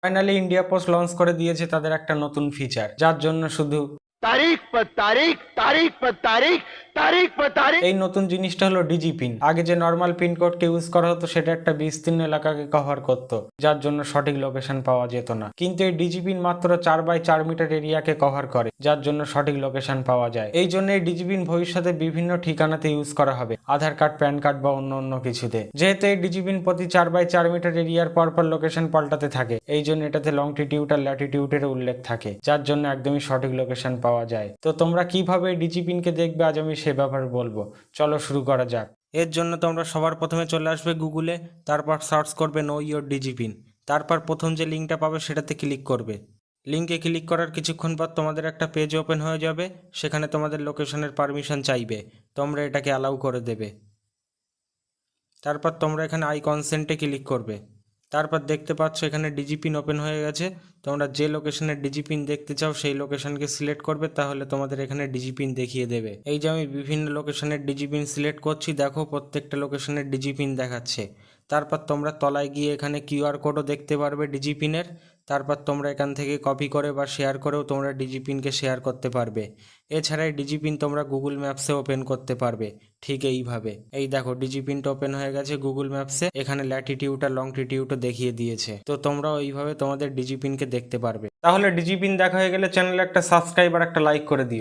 Finally India post launch করে দিয়েছে তাদের একটা নতুন ফিচার, যার জন্য শুধু तारीख पर तारीख तारीख पर तारीख तारीख पर तारीख। এই নতুন জিনিসটা হলো ডিজি পিন। আগে যে নর্মাল পিনকোডকে ইউজ করা হতো সেটা একটা বিস্তীর্ণ এলাকাকে কভার করতো, যার জন্য সঠিক লোকেশন পাওয়া যেত না। কিন্তু এই ডিজি পিন মাত্র 4x4 মিটার এরিয়াকে কভার করে, যার জন্য সঠিক লোকেশন পাওয়া যায়। এই জন্য এই ডিজি পিন ভবিষ্যতে বিভিন্ন ঠিকানাতে ইউজ করা হবে, আধার কার্ড, প্যান কার্ড বা অন্য অন্য কিছুতে। যেহেতু এই ডিজি পিন প্রতি 4x4 মিটার এরিয়ার পরপর লোকেশন পাল্টাতে থাকে, এই জন্য এটাতে লংটিটিউড আর ল্যাটিটিউডের উল্লেখ থাকে, যার জন্য একদমই সঠিক লোকেশন পাওয়া যায়। তো তোমরা কিভাবে এই ডিজি পিনকে দেখবে আজ আমি সে ব্যাপারে বলবো। চলো শুরু করা যাক। এর জন্য তোমরা সবার প্রথমে চলে আসবে গুগলে, তারপর সার্চ করবে নো ইয়োর ডিজি পিন। তারপর প্রথম যে লিঙ্কটা পাবে সেটাতে ক্লিক করবে। লিঙ্কে ক্লিক করার কিছুক্ষণ পর তোমাদের একটা পেজ ওপেন হয়ে যাবে, সেখানে তোমাদের লোকেশনের পারমিশন চাইবে, তোমরা এটাকে অ্যালাউ করে দেবে। তারপর তোমরা এখানে আই কনসেন্টে ক্লিক করবে। তারপর দেখতে পাচ্ছ এখানে ডিজি পিন ওপেন হয়ে গেছে। তোমরা যে লোকেশনের ডিজি পিন দেখতে চাও সেই লোকেশনকে সিলেক্ট করবে, তাহলে তোমাদের এখানে ডিজি পিন দেখিয়ে দেবে। এই যে আমি বিভিন্ন লোকেশনের ডিজি পিন সিলেক্ট করছি, দেখো প্রত্যেকটা লোকেশনের ডিজি পিন দেখাচ্ছে। তারপর তোমরা তলায় গিয়ে এখানে কিউআর কোডও দেখতে পারবে ডিজি পিনের। তারপর তোমরা এখান থেকে কপি করে বা শেয়ার করেও তোমরা ডিজি পিনকে শেয়ার করতে পারবে। এছাড়া এই ডিজি পিন তোমরা গুগল ম্যাপসে ওপেন করতে পারবে ঠিক এইভাবে। এই দেখো ডিজি পিনটা ওপেন হয়ে গেছে গুগল ম্যাপসে, এখানে ল্যাটিটিউড আর লংটিটিউডও দেখিয়ে দিয়েছে। তো তোমরাও এইভাবে তোমাদের ডিজি পিনকে দেখতে পারবে। তাহলে ডিজি পিন দেখা হয়ে গেলে চ্যানেলে একটা সাবস্ক্রাইব আর একটা লাইক করে দিও।